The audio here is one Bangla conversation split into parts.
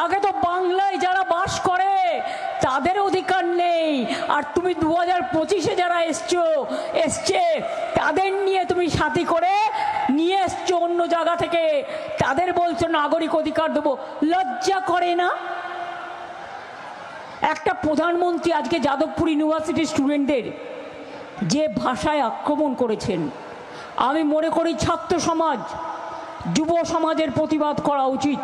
আগে তো বাংলায় যারা বাস করে তাদের অধিকার নেই, আর তুমি 2025-এ যারা এসছে তাদের নিয়ে তুমি সাথী করে নিয়ে এসছো অন্য জায়গা থেকে, তাদের বলছো নাগরিক অধিকার দেবো। লজ্জা করে না? একটা প্রধানমন্ত্রী আজকে যাদবপুর ইউনিভার্সিটির স্টুডেন্টদের যে ভাষায় আক্রমণ করেছেন, আমি মনে করি ছাত্র সমাজ, যুব সমাজের প্রতিবাদ করা উচিত।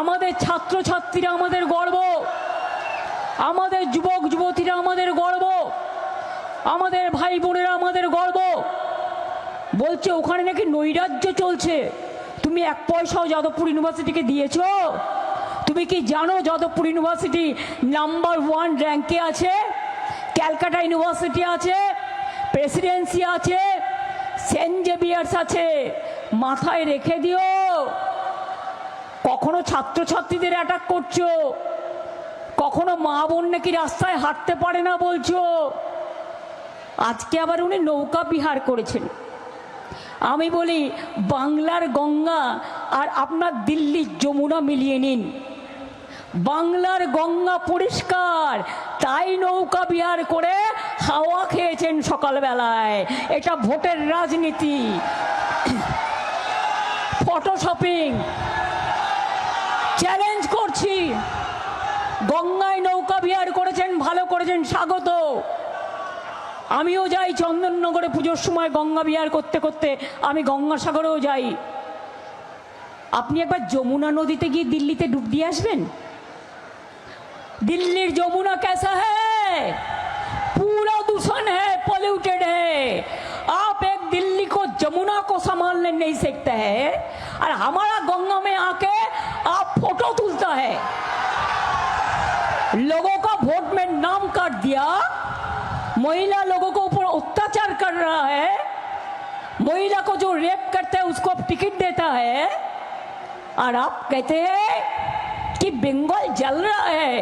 আমাদের ছাত্রছাত্রীরা আমাদের গর্ব, আমাদের যুবক যুবতীরা আমাদের গর্ব, আমাদের ভাই বোনেরা আমাদের গর্ব। বলছে ওখানে নাকি নৈরাজ্য চলছে, তুমি এক পয়সাও যাদবপুর ইউনিভার্সিটিকে দিয়েছ? তুমি কি জানো যাদবপুর ইউনিভার্সিটি নাম্বার 1 র্যাঙ্কে আছে? ক্যালকাটা ইউনিভার্সিটি আছে, প্রেসিডেন্সি আছে, সেন্ট জেভিয়ার্স আছে। মাথায় রেখে দিও। কখনো ছাত্রছাত্রীদের অ্যাটাক করছো, কখনো মা বোন নাকি রাস্তায় হাঁটতে পারে না বলছো। আজকে আবার উনি নৌকা বিহার করেছেন। আমি বলি বাংলার গঙ্গা আর আপনার দিল্লির যমুনা মিলিয়ে নিন। বাংলার গঙ্গা পরিষ্কার, তাই নৌকা বিহার করে হাওয়া খেয়েছেন সকালবেলায়। এটা ভোটের রাজনীতি, ফটোশপিং। চ্যালেঞ্জ করছি, গঙ্গায় নৌকা বিহার করেছেন, ভালো করেছেন, স্বাগত। আমিও যাই চন্দননগরে পুজোর সময় গঙ্গা বিহার করতে করতে, আমি গঙ্গাসাগরেও যাই। আপনি একবার যমুনা নদীতে গিয়ে দিল্লিতে ডুব দিয়ে আসবেন। দিল্লির যমুনা कैसा है? पूरा दूषण है, पॉल्यूटेड है। आप एक दिल्ली को जमुना को संभालने नहीं सकते हैं, और हमारा गंगा में आके आप फोटो तुलता है। लोगों का वोट में नाम काट दिया, महिला लोगों को ऊपर अत्याचार कर रहा है, महिला को जो रेप करता है उसको टिकट देता है, और आप कहते हैं कि बंगाल जल रहा है।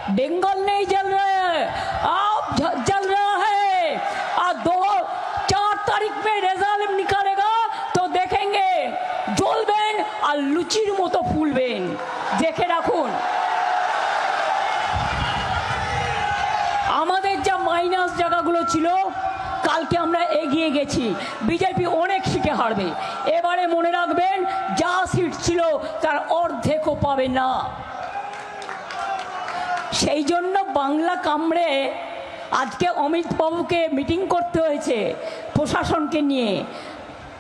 बंगाल नहीं जल रहा है, आप जल रहा है। और 4 तारीख में रिजल्ट निकालेगा तो देखेंगे, জ্বলবেন আর লুচির মতো ফুলবেন, দেখে রাখুন। আমাদের যা মাইনাস জায়গাগুলো ছিল, কালকে আমরা এগিয়ে গেছি। বিজেপি অনেক সিটে হারবে এবারে, মনে রাখবেন। যা সিট ছিল তার অর্ধেকও পাবে না। সেই জন্য বাংলা কামড়ে আজকে অমিত বাবুকে মিটিং করতে হয়েছে প্রশাসনকে নিয়ে।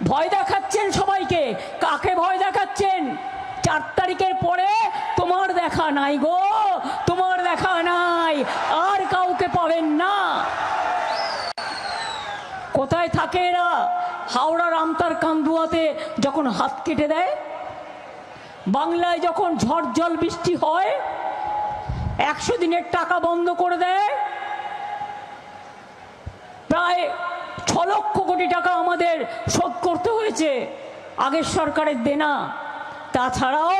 ভয় দেখাচ্ছেন সবাইকে। কাকে ভয় দেখাচ্ছেন? 4 তারিখের পরে তোমার দেখা নাই গো, তোমার দেখা নাই, আর কাউকে পাবেন না। কোথায় থাকে এরা? হাওড়া রামতার কান্দুয়াতে যখন হাত কেটে দেয়, বাংলায় যখন ঝড় জল বৃষ্টি হয় 100 দিনের টাকা বন্ধ করে দেয়, প্রায় 6 লক্ষ কোটি টাকা আমাদের শোধ করতে হয়েছে আগের সরকারের দেনা। তাছাড়াও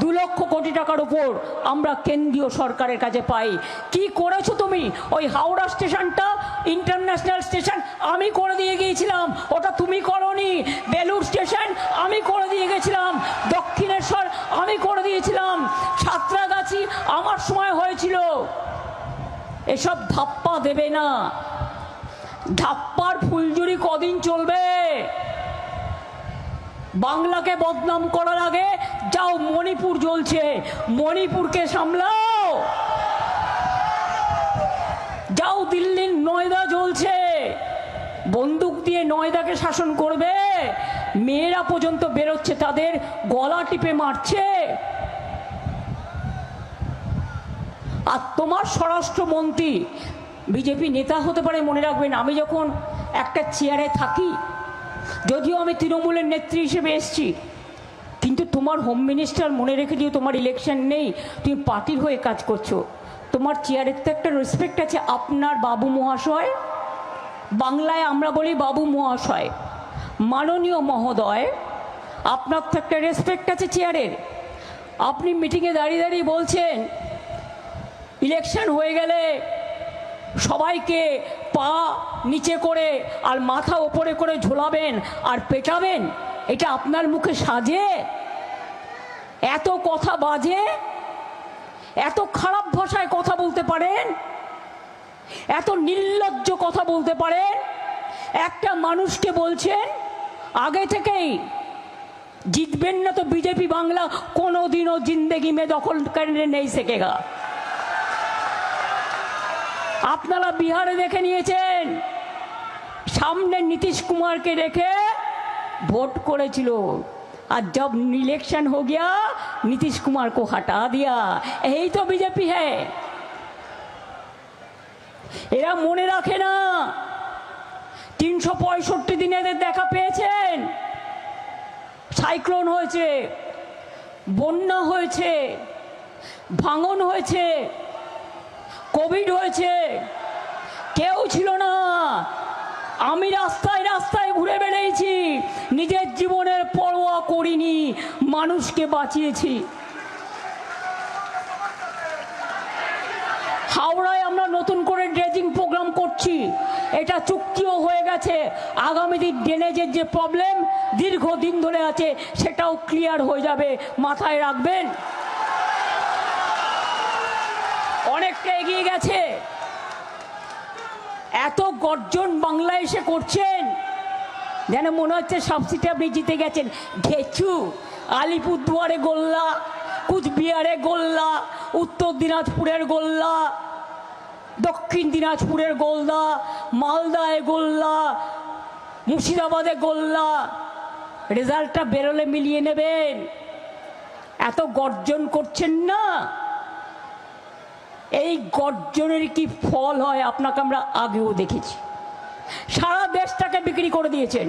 2 লক্ষ কোটি টাকার উপর আমরা কেন্দ্রীয় সরকারের কাছে পাই। কি করেছো তুমি? ওই হাওড়া স্টেশনটা ইন্টারন্যাশনাল স্টেশন আমি করে দিয়ে গিয়েছিলাম, ওটা তুমি করনি। বেলুর স্টেশন আমি করে দিয়ে গেছিলাম, দক্ষিণেশ্বর আমি করে দিয়েছিলাম, সাঁতরাগাছি আমার সময় হয়েছিল। এসব ধাপ্পা দেবে না। ধাপ্পার ফুলঝুরি কদিন চলবে? বাংলাকে বদনাম করার আগে যাও, মণিপুর জ্বলছে, মণিপুরকে সামলাও। যাও, দিল্লির নয়দা জ্বলছে, বন্দুক দিয়ে নয়দাকে শাসন করবে। মেয়েরা পর্যন্ত বেরোচ্ছে, তাদের গলা টিপে মারছে। আর তোমার স্বরাষ্ট্রমন্ত্রী বিজেপি নেতা হতে পারে, মনে রাখবেন। আমি যখন একটা চেয়ারে থাকি, যদিও আমি তৃণমূলের নেত্রী হিসেবে এসেছি, কিন্তু তোমার হোম মিনিস্টার, মনে রেখে দিও, তোমার ইলেকশন নেই, তুমি পার্টির হয়ে কাজ করছো। তোমার চেয়ারের তো একটা রেসপেক্ট আছে। আপনার বাবু মহাশয়, বাংলায় আমরা বলি বাবু মহাশয়, মাননীয় মহোদয়, আপনার তো একটা রেসপেক্ট আছে চেয়ারের। আপনি মিটিংয়ে দাঁড়িয়ে দাঁড়িয়ে বলছেন ইলেকশন হয়ে গেলে সবাইকে পা নিচে করে আর মাথা ওপরে করে ঝোলাবেন আর পেটাবেন। এটা আপনার মুখে সাজে? এত কথা বাজে। এত খারাপ ভাষায় কথা বলতে পারেন, এত নির্লজ্জ কথা বলতে পারেন? একটা মানুষকে বলছেন আগে থেকেই জিতবেন না তো বিজেপি বাংলা কোনোদিনও জিন্দেগি মে দখল করনে নেই সকেগা। আপনারা বিহারে দেখে নিয়েছেন, সামনে नीतीश कुमार के রেখে ভোট করেছিল, আর जब इलेक्शन हो गया नीतीश कुमार को हटा दिया। यही तो बीजेपी है। এরা মনে রাখে না 365 দিন এদের দেখা পেয়েছেন। সাইক্লোন হয়েছে, বন্যা হয়েছে, ভাঙন হয়েছে, কোভিড হয়েছে, কেউ ছিল না। আমি রাস্তায় রাস্তায় ঘুরে বেড়িয়েছি, নিজের জীবনের পরোয়া করিনি, মানুষকে বাঁচিয়েছি। হাওড়ায় আমরা নতুন করে ড্রেজিং প্রোগ্রাম করছি, এটা চুক্তিও হয়ে গেছে। আগামী দিন ড্রেনেজের যে প্রবলেম দীর্ঘদিন ধরে আছে সেটাও ক্লিয়ার হয়ে যাবে, মাথায় রাখবেন। অনেকটা এগিয়ে গেছে। এত গর্জন বাংলায় এসে করছেন যেন মনে হচ্ছে সব সিটে আপনি জিতে গেছেন। ঘেচু, আলিপুরদুয়ারে গোল্লা, কুচবিহারে গোল্লা, উত্তর দিনাজপুরের গোল্লা, দক্ষিণ দিনাজপুরের গোল্লা, মালদায় গোল্লা, মুর্শিদাবাদে গোল্লা। রেজাল্টটা বেরোলে মিলিয়ে নেবেন। এত গর্জন করছেন না, এই গর্জনের কি ফল হয় আপনাকে আমরা আগেও দেখেছি। সারা দেশটাকে বিক্রি করে দিয়েছেন,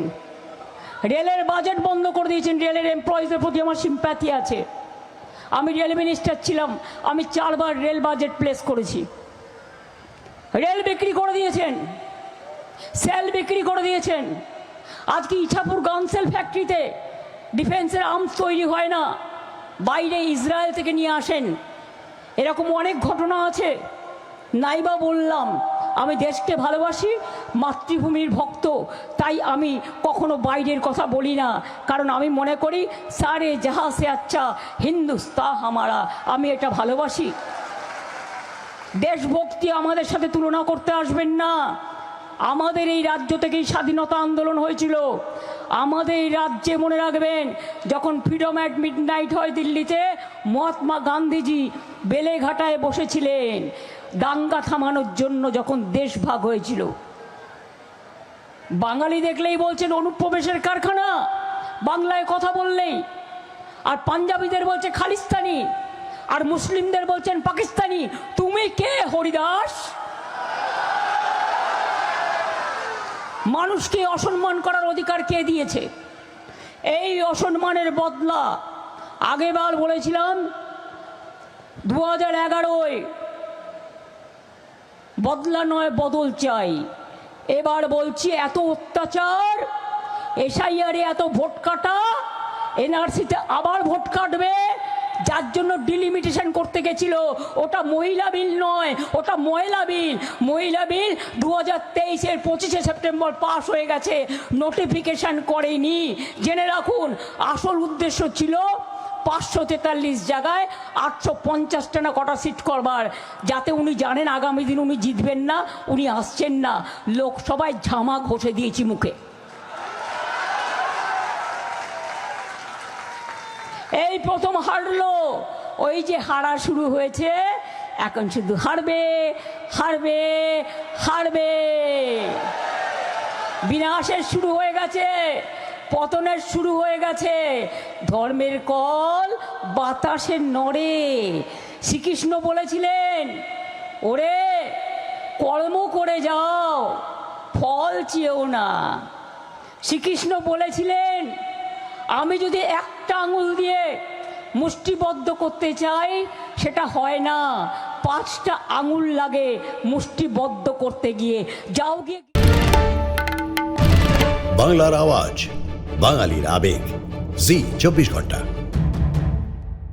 রেলের বাজেট বন্ধ করে দিয়েছেন। রেলের এমপ্লয়িজদের প্রতি আমার সিম্প্যাথি আছে। আমি রেল মিনিস্টার ছিলাম, আমি 4 বার রেল বাজেট প্লেস করেছি। রেল বিক্রি করে দিয়েছেন, সেল বিক্রি করে দিয়েছেন। আজকে ইছাপুর গানসেল ফ্যাক্টরিতে ডিফেন্সের আর্মস তৈরি হয় না, বাইরে ইসরায়েল থেকে নিয়ে আসেন। এরকম অনেক ঘটনা আছে। নাইবা বললাম আমি দেশকে ভালোবাসি, মাতৃভূমির ভক্ত, তাই আমি কখনো বাইরের কথা বলি না, কারণ আমি মনে করি সারে জাহা সে আচ্ছা হিন্দুস্তান হামারা। আমি এটা ভালোবাসি। দেশভক্তি আমাদের সাথে তুলনা করতে আসবেন না। আমাদের এই রাজ্য থেকেই স্বাধীনতা আন্দোলন হয়েছিল। আমাদের এই রাজ্যে মনে রাখবেন, যখন ফ্রিডম অ্যাট মিডনাইট হয় দিল্লিতে, মহাত্মা গান্ধীজি বেলেঘাটায় বসেছিলেন দাঙ্গা থামানোর জন্য, যখন দেশ ভাগ হয়েছিল। বাঙালি দেখলেই বলছেন অনুপ্রবেশের কারখানা, বাংলায় কথা বললেই। আর পাঞ্জাবিদের বলছে খালিস্তানি, আর মুসলিমদের বলছেন পাকিস্তানি। তুমি কে হরিদাস? মানুষকে অসম্মান করার অধিকার কে দিয়েছে? এই অসম্মানের বদলা আগেবার বলেছিলাম 2011-য়, বদলা নয় বদল চাই। এবার বলছি এত অত্যাচার, এসআইআরে এত ভোট কাটা, এনআরসিতে আবার ভোট কাটবে, যার জন্য ডিলিমিটেশন করতে গেছিল। ওটা মহিলা বিল নয়, ওটা ময়লা বিল। মহিলা বিল 2023-এর 25শে সেপ্টেম্বর পাস হয়ে গেছে, নোটিফিকেশন করেনি। জেনে রাখুন, আসল উদ্দেশ্য ছিল 543 জায়গায় 850টা না কটা সিট করবার, যাতে উনি জানেন আগামী দিন উনি জিতবেন না, উনি আসছেন না। লোকসভায় ঝামা ঘষে দিয়েছি মুখে। এই প্রথম হারলো, ওই যে হারা শুরু হয়েছে, এখন শুধু হারবে হারবে হারবে। বিনাশের শুরু হয়ে গেছে, পতনের শুরু হয়ে গেছে। ধর্মের কল বাতাসে নড়ে। শ্রীকৃষ্ণ বলেছিলেন, ওরে কর্ম করে যাও, ফল চেয়েও না। শ্রীকৃষ্ণ বলেছিলেন, আমি যদি একটা আঙুল দিয়ে মুষ্টিবদ্ধ করতে চাই সেটা হয় না, 5টা আঙুল লাগে মুষ্টিবদ্ধ করতে গিয়ে। যাও গিয়ে। বাংলার আওয়াজ, বাঙালির আবেগ, জি 24 ঘন্টা।